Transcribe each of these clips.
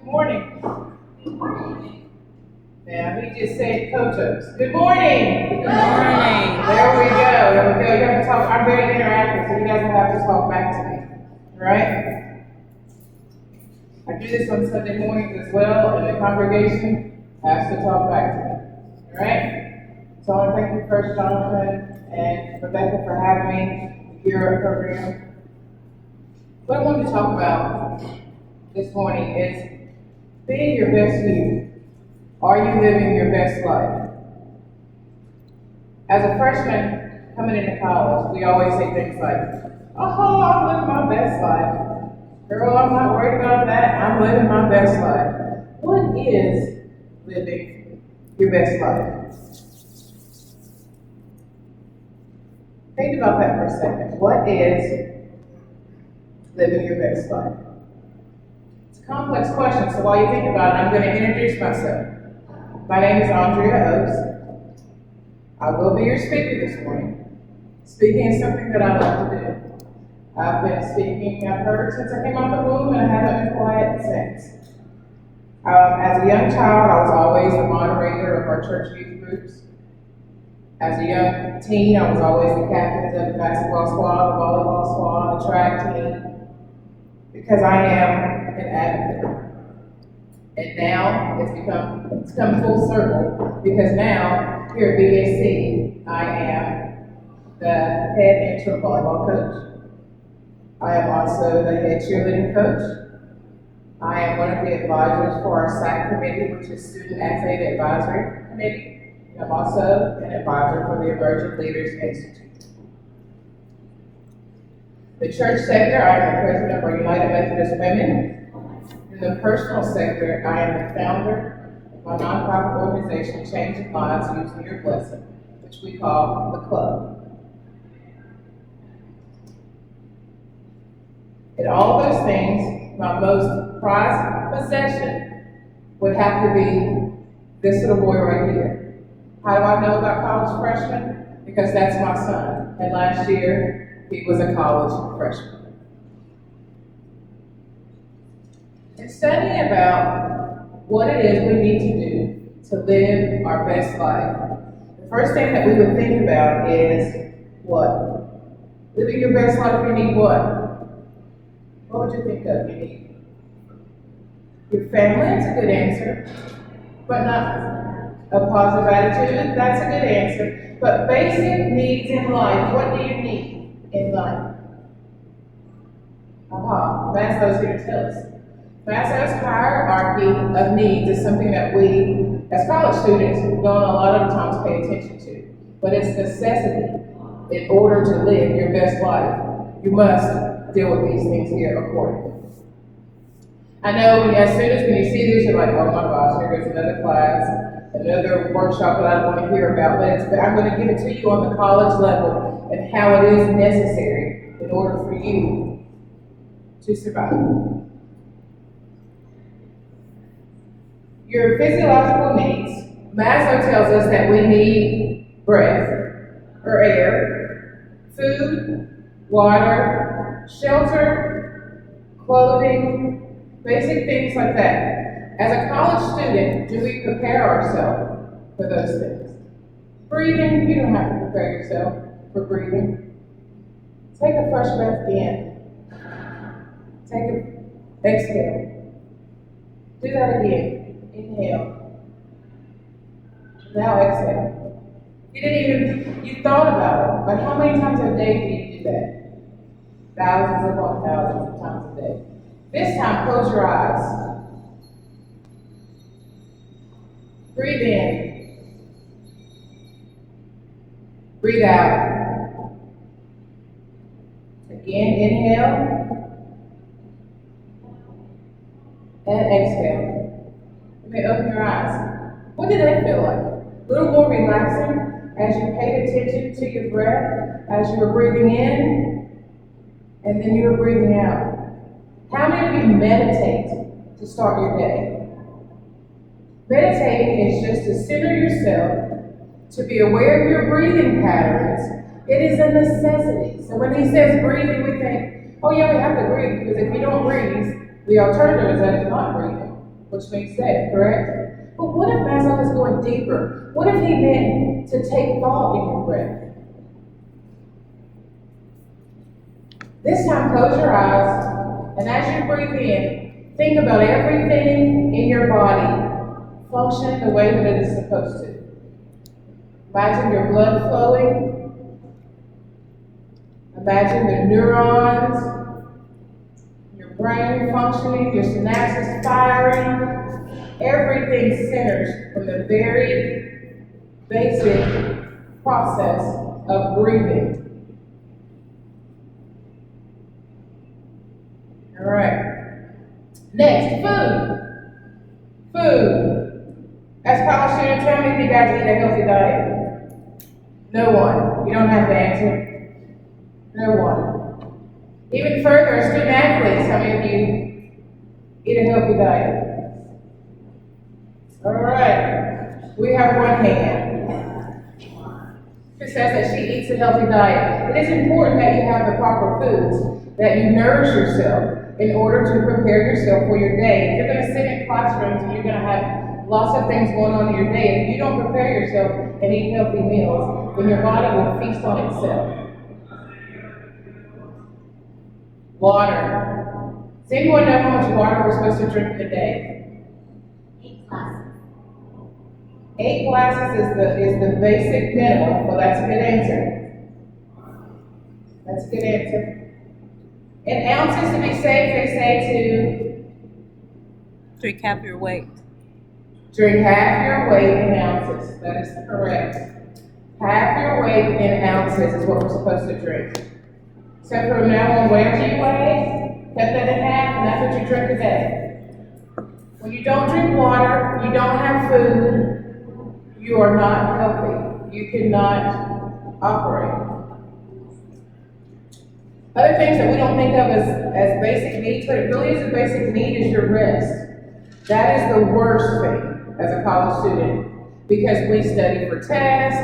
Morning. Now, he just said coach-ups. Good morning. Good morning. There we go. There we go. You have to talk. I'm very interactive, so you guys will have to talk back to me. All right? I do this on Sunday mornings as well, and the congregation has to talk back to me. All right? So I want to thank you first, Jonathan and Rebecca, for having me here at program. What I wanted to talk about this morning is being your best you. Are you living your best life? As a freshman coming into college, we always say things like, oh, I'm living my best life. Girl, I'm not worried about that. I'm living my best life. What is living your best life? Think about that for a second. What is living your best life? It's a complex question, so while you think about it, I'm going to introduce myself. My name is Andrea Oaks. I will be your speaker this morning. Speaking is something that I love to do. I've been speaking, I've heard since I came out the womb, and I haven't been quiet since. As a young child, I was always the moderator of our church youth groups. As a young teen, I was always the captain of the basketball squad, the volleyball squad, the track team, because I am an advocate. And now it's come full circle, because now here at BAC, I am the head interim volleyball coach. I am also the head cheerleading coach. I am one of the advisors for our SAC committee, which is Student Athlete Advisory Committee. I'm also an advisor for the Emerging Leaders Institute. The church sector, I am the president of our United Methodist Women. In the personal sector, I am the founder of my nonprofit organization, Changing Lives Using Your Blessing, which we call the Club. In all those things, my most prized possession would have to be this little boy right here. How do I know about college freshmen? Because that's my son. And last year, he was a college freshman. In studying about what it is we need to do to live our best life, the first thing that we would think about is what? Living your best life, you need what? What would you think of? You need your family, that's a good answer, but not a positive attitude, that's a good answer. But basic needs in life, what do you need in life? Maslow's here to tell us. Maslow's hierarchy of needs is something that we, as college students, don't a lot of times pay attention to. But it's necessity in order to live your best life. You must deal with these things here accordingly. I know as soon as when you see this, you're like, oh my gosh, here goes another class, another workshop that I don't want to hear about. But I'm going to give it to you on the college level and how it is necessary in order for you to survive. Your physiological needs. Maslow tells us that we need breath or air, food, water, shelter, clothing, basic things like that. As a college student, do we prepare ourselves for those things? Breathing, you don't have to prepare yourself for breathing. Take a fresh breath in. Exhale. Do that again. Inhale. Now exhale. You thought about it, but how many times a day do you do that? Thousands upon thousands of times a day. This time, close your eyes. Breathe in. Breathe out. Again, inhale. And exhale. You may open your eyes. What did that feel like? A little more relaxing as you paid attention to your breath, as you were breathing in, and then you were breathing out. How many of you meditate to start your day? Meditating is just to center yourself, to be aware of your breathing patterns. It is a necessity. So when he says breathing, we think, oh yeah, we have to breathe, because if you don't breathe, the alternative is that you're not breathing. which means safe, correct? But what if Maslow is going deeper? What if he meant to take thought in your breath? This time, close your eyes, and as you breathe in, think about everything in your body functioning the way that it is supposed to. Imagine your blood flowing. Imagine the neurons, your brain functioning, your synapses firing. Everything centers from the very basic process of breathing. All right. Next, food. As college students, how many of you guys eat a healthy diet? No one. You don't have to answer. No one. Even further, student athletes, how many of you eat a healthy diet? All right. We have one hand who says that she eats a healthy diet. It is important that you have the proper foods, that you nourish yourself in order to prepare yourself for your day. If you're going to sit in classrooms and you're going to have lots of things going on in your day, if you don't prepare yourself and eat healthy meals, then your body will feast on itself. Water. Does anyone know how much water we're supposed to drink in a day? 8 glasses. 8 glasses is the basic minimum. Well, that's a good answer. That's a good answer. In ounces, to be safe, they say to Drink half your weight. drink half your weight in ounces. That is correct. Half your weight in ounces is what we're supposed to drink. So from now on, whatever you weigh, cut that in half, and that's what you drink a day. When you don't drink water, you don't have food, you are not healthy. You cannot operate. Other things that we don't think of as basic needs, but it really is a basic need, is your rest. That is the worst thing as a college student, because we study for tests,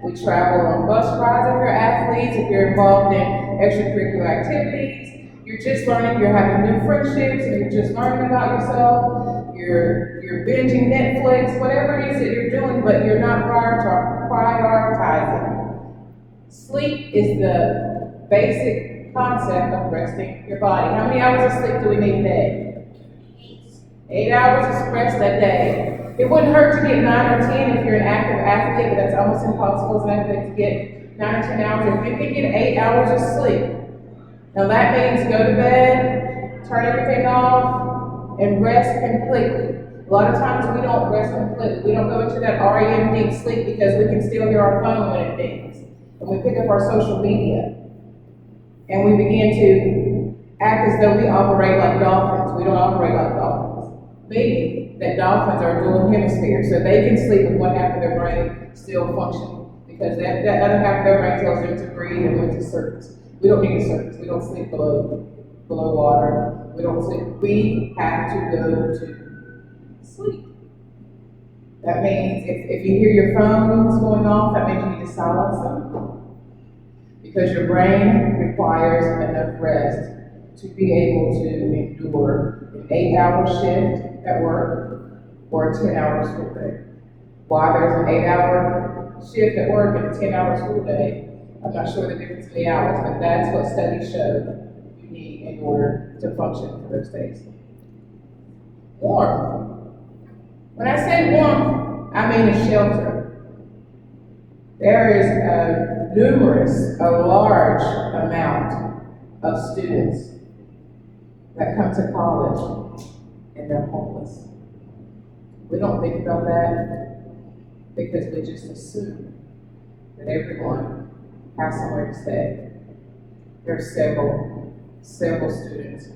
we travel on bus rides if you're athletes, if you're involved in extracurricular activities, you're just learning, you're having new friendships, and you're just learning about yourself, you're binging Netflix, whatever it is that you're doing, but you're not prioritizing. Sleep is the basic concept of resting your body. How many hours of sleep do we need a day? 8 hours of rest a day. It wouldn't hurt to get 9 or 10 if you're an active athlete, but that's almost impossible as an athlete to get 9 or 10 hours. If you can get 8 hours of sleep, now that means go to bed, turn everything off, and rest completely. A lot of times we don't rest completely. We don't go into that REM deep sleep because we can still hear our phone when it dings. And we pick up our social media. And we begin to act as though we operate like dolphins. We don't operate like dolphins. Meaning that dolphins are dual hemispheres, so they can sleep with one half of their brain still functioning. Because that other half of their brain tells them to breathe and when to surface. We don't need to surface. We don't sleep below water. We don't sleep. We have to go to sleep. That means if you hear your phones going off, that means you need to silence them. Because your brain requires enough rest to be able to endure an 8-hour shift at work or a 10-hour school day. Why there's an 8-hour shift at work and a 10-hour school day, I'm not sure the difference in the hours, but that's what studies show you need in order to function for those days. Warmth. When I say warmth, I mean a shelter. There is a large amount of students that come to college and they're homeless. We don't think about that because we just assume that everyone has somewhere to stay. There are several students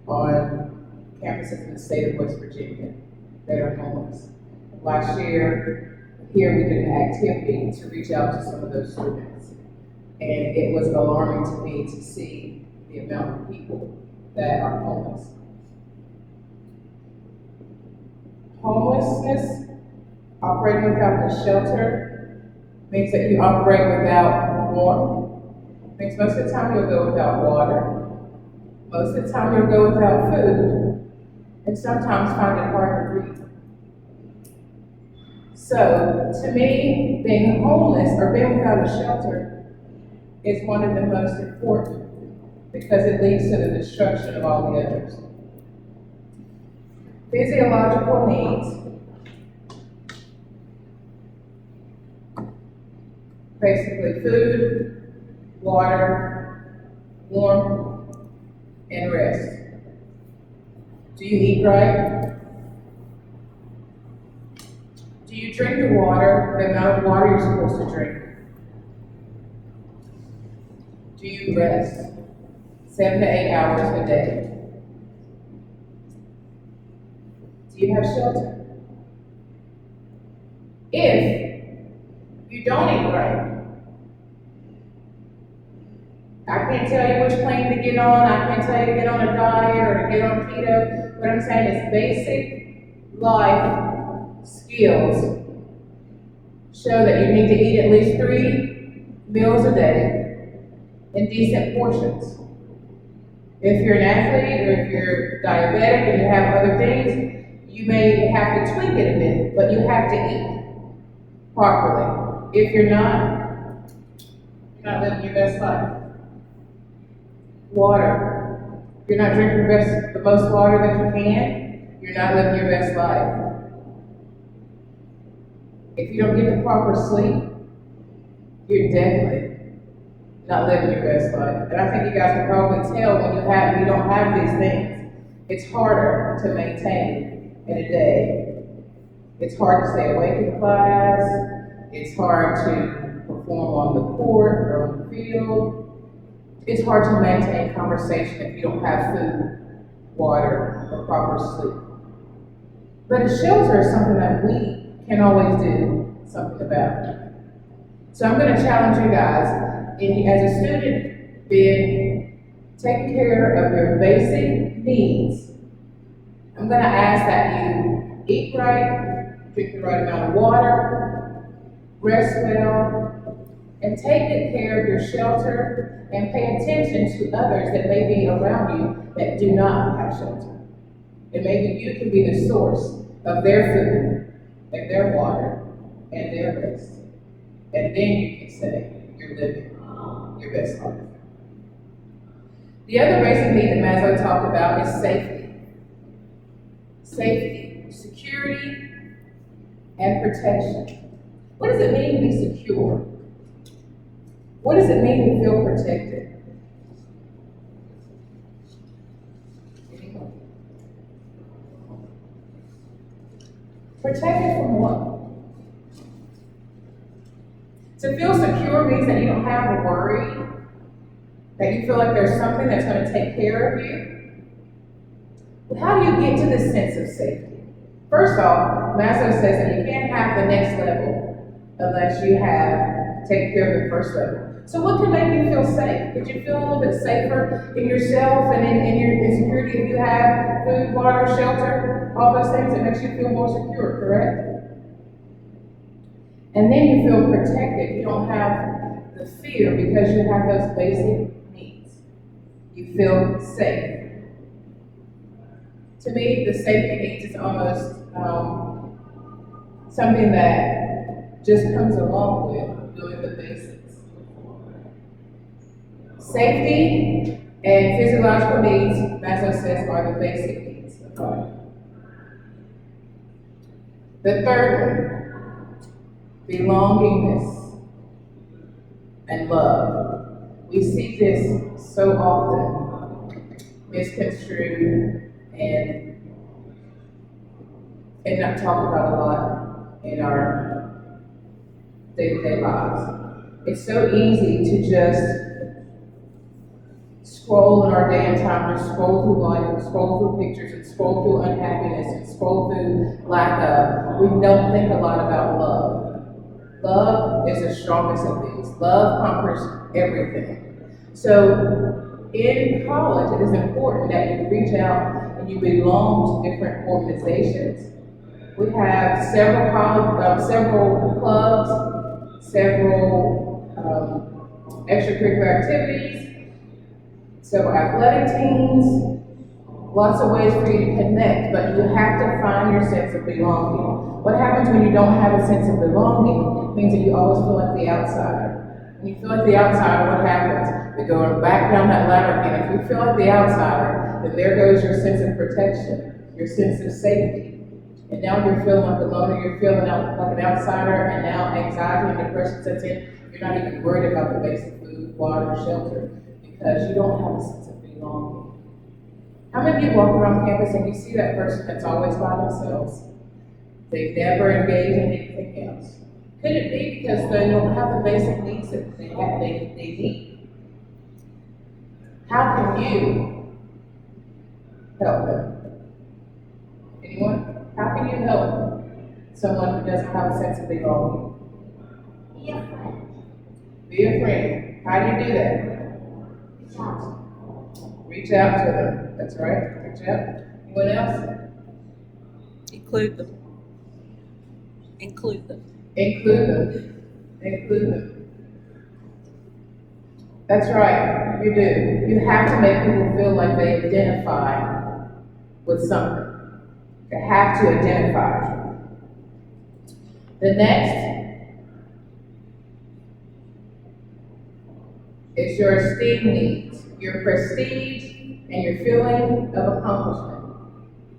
on campuses in the state of West Virginia that are homeless. Last year, here we did an activity to reach out to some of those students. And it was alarming to me to see the amount of people that are homeless. Homelessness, operating without the shelter, means that you operate without warmth. Means most of the time you'll go without water. Most of the time you'll go without food. and sometimes find it hard to breathe. So, to me, being homeless or being without a shelter is one of the most important because it leads to the destruction of all the others. Physiological needs, basically food, water, warmth, and rest. Do you eat right? Do you drink the water, the amount of water you're supposed to drink? Do you rest 7 to 8 hours a day? Do you have shelter? If you don't eat right, I can't tell you which plane to get on, I can't tell you to get on a diet or to get on keto. What I'm saying is basic life skills show that you need to eat at least 3 meals a day in decent portions. If you're an athlete or if you're diabetic and you have other things, you may have to tweak it a bit, but you have to eat properly. If you're not living your best life. Water. If you're not drinking the most water that you can, you're not living your best life. If you don't get the proper sleep, you're definitely not living your best life. And I think you guys can probably tell when you don't have these things, it's harder to maintain in a day. It's hard to stay awake in class. It's hard to perform on the court or on the field. It's hard to maintain conversation if you don't have food, water, or proper sleep. But a shelter is something that we can always do something about. So I'm going to challenge you guys, as a student, taking care of your basic needs. I'm going to ask that you eat right, drink the right amount of water, rest well, and take good care of your shelter and pay attention to others that may be around you that do not have shelter. And maybe you can be the source of their food and their water and their rest. And then you can say you're living your best life. The other basic need that Maslow talked about is safety. Safety, security, and protection. What does it mean to be secure? What does it mean to feel protected? Protected from what? To feel secure means that you don't have a worry, that you feel like there's something that's going to take care of you. But how do you get to this sense of safety? First off, Maslow says that you can't have the next level unless you have taken care of the first level. So what can make you feel safe? Did you feel a little bit safer in yourself and in your insecurity if you have food, water, shelter, all those things that makes you feel more secure, correct? And then you feel protected. You don't have the fear because you have those basic needs. You feel safe. To me, the safety needs is almost something that just comes along with doing the basics. Safety and physiological needs, Maslow says, are the basic needs of God. The third one, belongingness and love. We see this so often misconstrued and not talked about a lot in our day-to-day lives. It's so easy to just scroll in our day and time, just scroll through life and scroll through pictures and scroll through unhappiness and scroll through lack of. We don't think a lot about love. Love is the strongest of these. Love conquers everything. So in college, it is important that you reach out and you belong to different organizations. We have several clubs, several extracurricular activities, several athletic teams, lots of ways for you to connect, but you have to find your sense of belonging. What happens when you don't have a sense of belonging means that you always feel like the outsider. When you feel like the outsider, what happens? You're going back down that ladder again. If you feel like the outsider, then there goes your sense of protection, your sense of safety. And now you're feeling like a loner, you're feeling like an outsider, and now anxiety and depression sets in. You're not even worried about the basic food, water, shelter, because you don't have a sense of belonging. How many of you walk around campus and you see that person that's always by themselves? They never engage in anything else. Could it be because they don't have the basic needs that they need? How can you help them? Anyone? How can you help someone who doesn't have a sense of belonging? Be a friend. Be a friend. How do you do that? Reach out. Reach out to them. That's right. Reach out. Anyone else? Include them. Include them. Include them. Include them. That's right. You do. You have to make people feel like they identify with something. You have to identify. The next is your esteem needs, your prestige, and your feeling of accomplishment.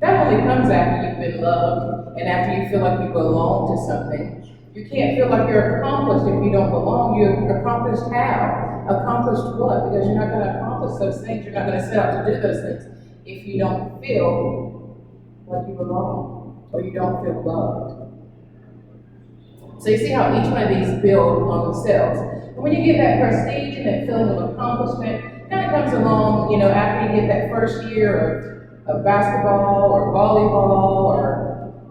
That only comes after you've been loved and after you feel like you belong to something. You can't feel like you're accomplished if you don't belong. You're accomplished how? Accomplished what? Because you're not going to accomplish those things. You're not going to set out to do those things if you don't feel like you belong or you don't feel loved. So you see how each one of these build on themselves. And when you get that prestige and that feeling of accomplishment, kind of comes along, after you get that first year of basketball or volleyball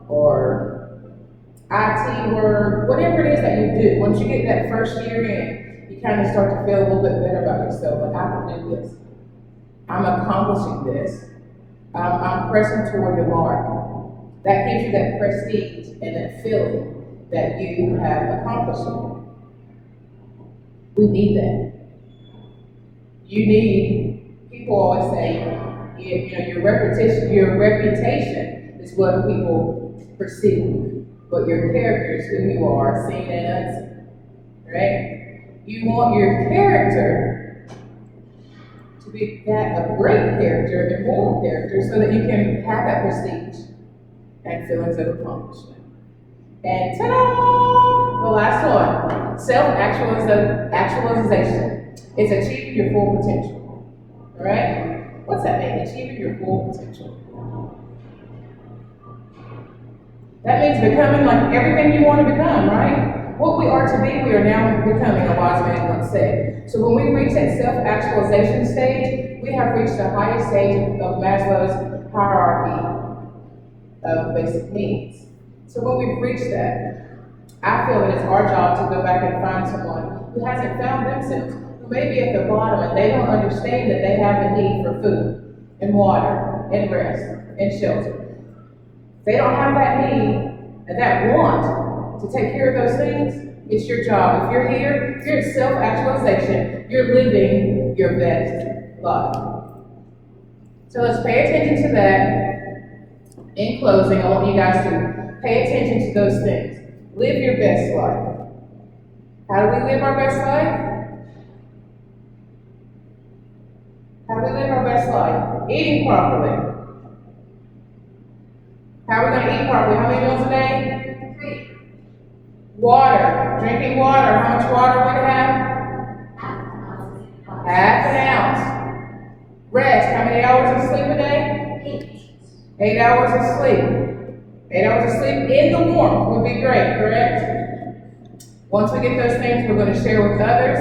or IT work, whatever it is that you do. Once you get that first year in, you kind of start to feel a little bit better about yourself. Like, I can do this. I'm accomplishing this. I'm pressing toward the mark. That gives you that prestige and that feeling that you have accomplished something. We need that. You need, people always say, your reputation is what people perceive, but your character is who you are, seen and unseen. Right? You want your character to be that of great character and moral character so that you can have that prestige and feelings of accomplishment. And ta-da! The last one, self-actualization. It's achieving your full potential. All right? What's that mean? Achieving your full potential. That means becoming like everything you want to become, right? What we are to be, we are now becoming, a wise man once said. So when we reach that self-actualization stage, we have reached the highest stage of Maslow's hierarchy of basic needs. So when we've reached that, I feel that it's our job to go back and find someone who hasn't found themselves, who may be at the bottom and they don't understand that they have a need for food and water and rest and shelter. They don't have that need and that want to take care of those things. It's your job. If you're here, if you're in self-actualization, you're living your best life. So let's pay attention to that. In closing, I want you guys to pay attention to those things. Live your best life. How do we live our best life? How do we live our best life? Eating properly. How are we going to eat properly? How many meals a day? 3. Water. Drinking water. How much water are we to have? Half an ounce. Rest. How many hours of sleep a day? 8 hours of sleep. 8 hours of sleep in the warmth would be great, correct? Once we get those things, we're going to share with others.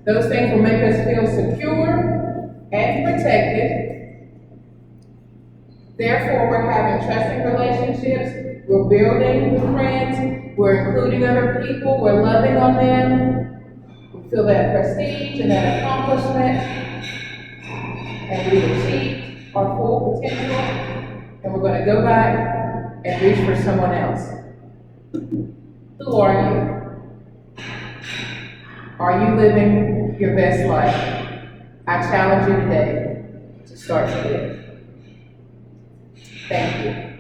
Those things will make us feel secure and protected. Therefore, we're having trusting relationships. We're building friends. We're including other people. We're loving on them. We feel that prestige and that accomplishment. And we achieve our full potential. And we're going to go back and reach for someone else. Who are you? Are you living your best life? I challenge you today to start to live. Thank you.